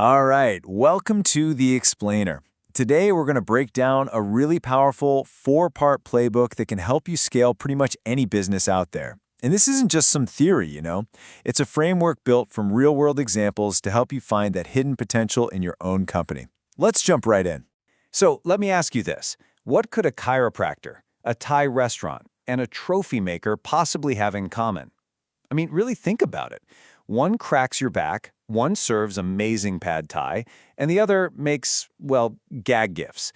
All right, welcome to The Explainer. Today we're going to break down a really powerful four-part playbook that can help you scale pretty much any business out there. And this isn't just some theory. It's a framework built from real-world examples to help you find that hidden potential in your own company. Let's jump right in. So let me ask you this. What could a chiropractor, a Thai restaurant, and a trophy maker possibly have in common? I mean, really think about it. One cracks your back, one serves amazing pad thai, and the other makes, well, gag gifts.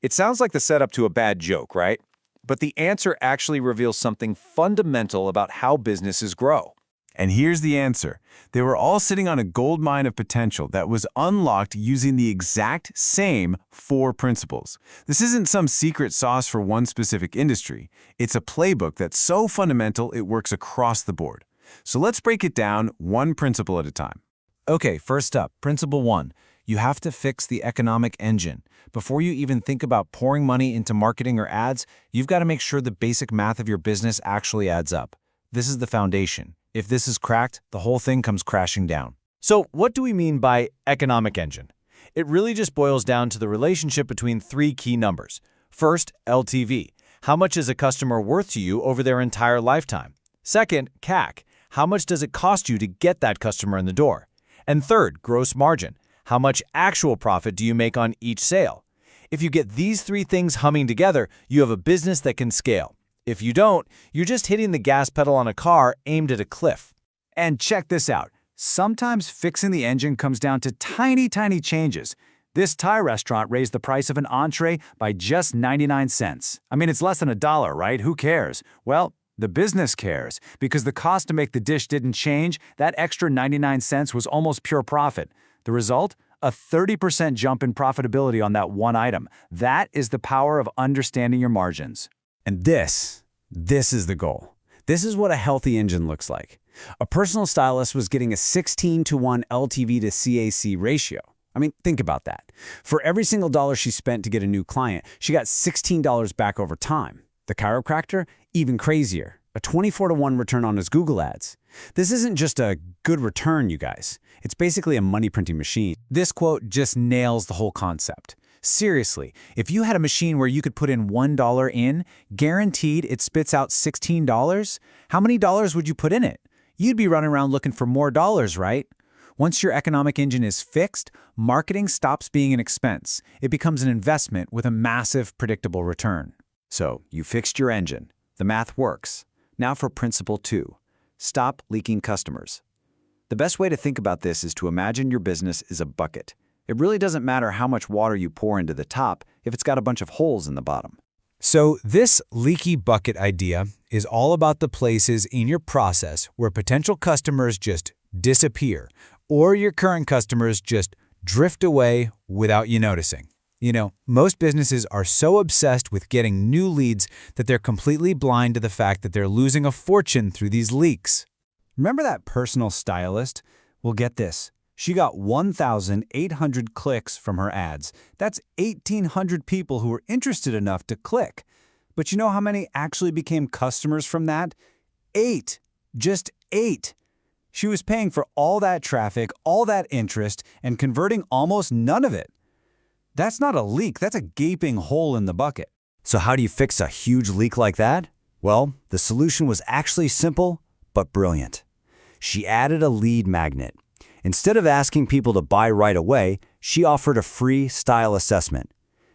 It sounds like the setup to a bad joke, right? But the answer actually reveals something fundamental about how businesses grow. And here's the answer. They were all sitting on a gold mine of potential that was unlocked using the exact same four principles. This isn't some secret sauce for one specific industry. It's a playbook that's so fundamental it works across the board. So let's break it down one principle at a time. Okay, first up, principle one. You have to fix the economic engine. Before you even think about pouring money into marketing or ads, you've got to make sure the basic math of your business actually adds up. This is the foundation. If this is cracked, the whole thing comes crashing down. So what do we mean by economic engine? It really just boils down to the relationship between three key numbers. First, LTV. How much is a customer worth to you over their entire lifetime? Second, CAC. How much does it cost you to get that customer in the door? And third, gross margin. How much actual profit do you make on each sale? If you get these three things humming together, you have a business that can scale. If you don't, you're just hitting the gas pedal on a car aimed at a cliff. And check this out. Sometimes fixing the engine comes down to tiny changes. This Thai restaurant raised the price of an entree by just 99 cents. I mean, it's less than $1, right? Who cares? Well, the business cares, because the cost to make the dish didn't change. That extra 99 cents was almost pure profit. The result? A 30% jump in profitability on that one item. That is the power of understanding your margins. And this is the goal. This is what a healthy engine looks like. A personal stylist was getting a 16-to-1 LTV to CAC ratio. I mean, think about that. For every single dollar she spent to get a new client, she got $16 back over time. The chiropractor? Even crazier. A 24-to-1 return on his Google ads. This isn't just a good return, you guys. It's basically a money printing machine. This quote just nails the whole concept. Seriously, if you had a machine where you could put in $1 in, guaranteed it spits out $16, how many dollars would you put in it? You'd be running around looking for more dollars, right? Once your economic engine is fixed, marketing stops being an expense. It becomes an investment with a massive, predictable return. So, you fixed your engine. The math works. Now for principle 2. Stop leaking customers. The best way to think about this is to imagine your business is a bucket. It really doesn't matter how much water you pour into the top if it's got a bunch of holes in the bottom. So this leaky bucket idea is all about the places in your process where potential customers just disappear, or your current customers just drift away without you noticing. Most businesses are so obsessed with getting new leads that they're completely blind to the fact that they're losing a fortune through these leaks. Remember that personal stylist? Well, get this. She got 1,800 clicks from her ads. That's 1,800 people who were interested enough to click. But you know how many actually became customers from that? 8. Just 8. She was paying for all that traffic, all that interest, and converting almost none of it. That's not a leak, that's a gaping hole in the bucket. So how do you fix a huge leak like that? Well, the solution was actually simple, but brilliant. She added a lead magnet. Instead of asking people to buy right away, she offered a free style assessment.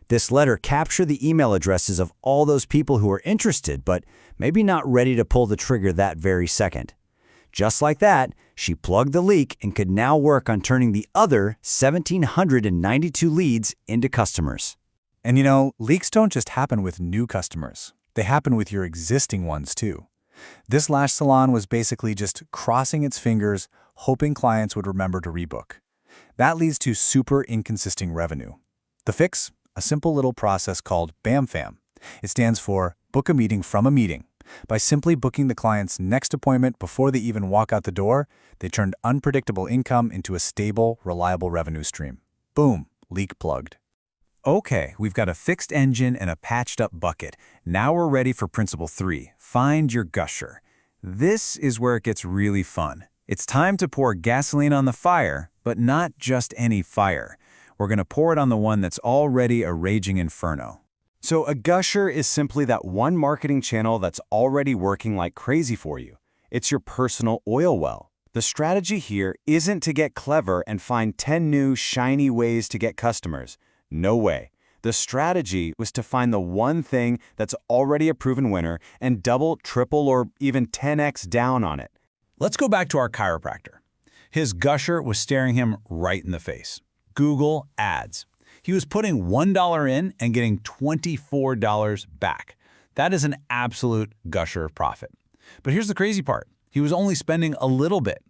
This let her capture the email addresses of all those people who were interested, but maybe not ready to pull the trigger that very second. Just like that, she plugged the leak and could now work on turning the other 1,792 leads into customers. And leaks don't just happen with new customers. They happen with your existing ones too. This lash salon was basically just crossing its fingers, hoping clients would remember to rebook. That leads to super inconsistent revenue. The fix? A simple little process called BAMFAM. It stands for Book a Meeting from a Meeting. By simply booking the client's next appointment before they even walk out the door, they turned unpredictable income into a stable, reliable revenue stream. Boom, leak plugged. Okay, we've got a fixed engine and a patched up bucket. Now we're ready for principle 3, find your gusher. This is where it gets really fun. It's time to pour gasoline on the fire, but not just any fire. We're going to pour it on the one that's already a raging inferno. So a gusher is simply that one marketing channel that's already working like crazy for you. It's your personal oil well. The strategy here isn't to get clever and find 10 new, shiny ways to get customers. No way. The strategy was to find the one thing that's already a proven winner and double, triple, or even 10x down on it. Let's go back to our chiropractor. His gusher was staring him right in the face. Google Ads. He was putting $1 in and getting $24 back. That is an absolute gusher of profit. But here's the crazy part. He was only spending a little bit.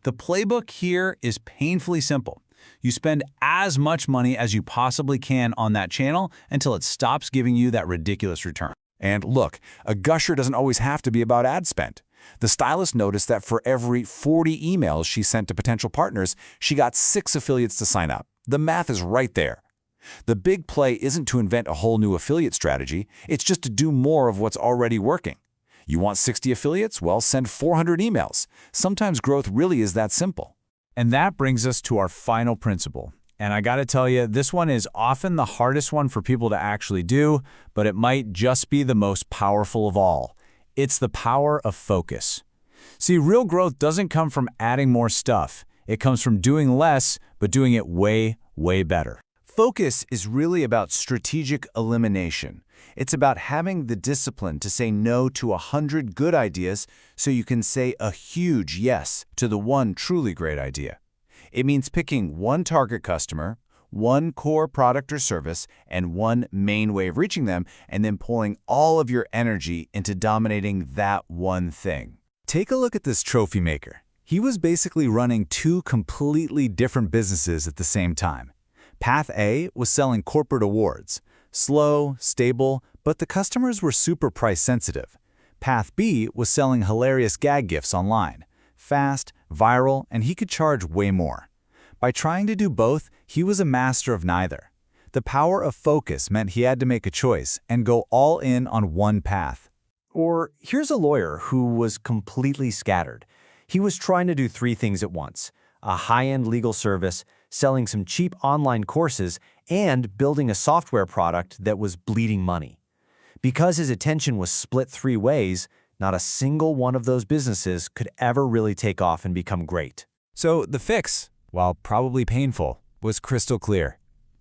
The playbook here is painfully simple. You spend as much money as you possibly can on that channel until it stops giving you that ridiculous return. And look, a gusher doesn't always have to be about ad spend. The stylist noticed that for every 40 emails she sent to potential partners, she got 6 affiliates to sign up. The math is right there. The big play isn't to invent a whole new affiliate strategy, it's just to do more of what's already working. You want 60 affiliates? Well, send 400 emails. Sometimes growth really is that simple. And that brings us to our final principle. And I gotta tell you, this one is often the hardest one for people to actually do, but it might just be the most powerful of all. It's the power of focus. See, real growth doesn't come from adding more stuff. It comes from doing less, but doing it way, way better. Focus is really about strategic elimination. It's about having the discipline to say no to 100 good ideas so you can say a huge yes to the one truly great idea. It means picking one target customer, one core product or service, and one main way of reaching them, and then pulling all of your energy into dominating that one thing. Take a look at this trophy maker. He was basically running 2 completely different businesses at the same time. Path A was selling corporate awards. Slow, stable, but the customers were super price sensitive. Path B was selling hilarious gag gifts online. Fast, viral, and he could charge way more. By trying to do both, he was a master of neither. The power of focus meant he had to make a choice and go all in on one path. Or here's a lawyer who was completely scattered. He was trying to do 3 things at once: a high-end legal service, selling some cheap online courses, and building a software product that was bleeding money. Because his attention was split 3 ways, not a single one of those businesses could ever really take off and become great. So the fix, while probably painful, was crystal clear.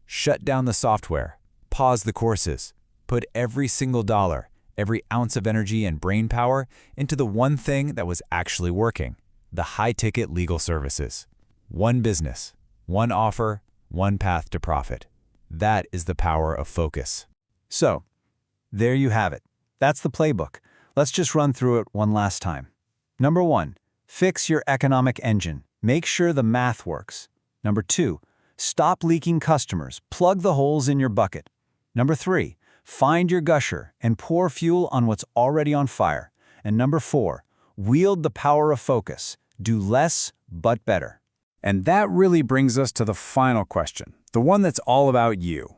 Shut down the software, pause the courses, put every single dollar, every ounce of energy and brain power into the one thing that was actually working: the high-ticket legal services. One business, one offer, one path to profit. That is the power of focus. So, there you have it. That's the playbook. Let's just run through it one last time. Number 1, fix your economic engine. Make sure the math works. Number 2, stop leaking customers. Plug the holes in your bucket. Number 3, find your gusher and pour fuel on what's already on fire. And number 4, wield the power of focus. Do less, but better. And that really brings us to the final question, the one that's all about you.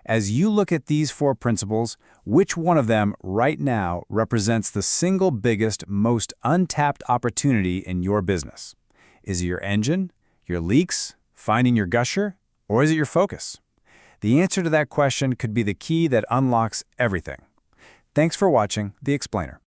As you look at these 4 principles, which one of them right now represents the single biggest, most untapped opportunity in your business? Is it your engine, your leaks, finding your gusher, or is it your focus? The answer to that question could be the key that unlocks everything. Thanks for watching The Explainer.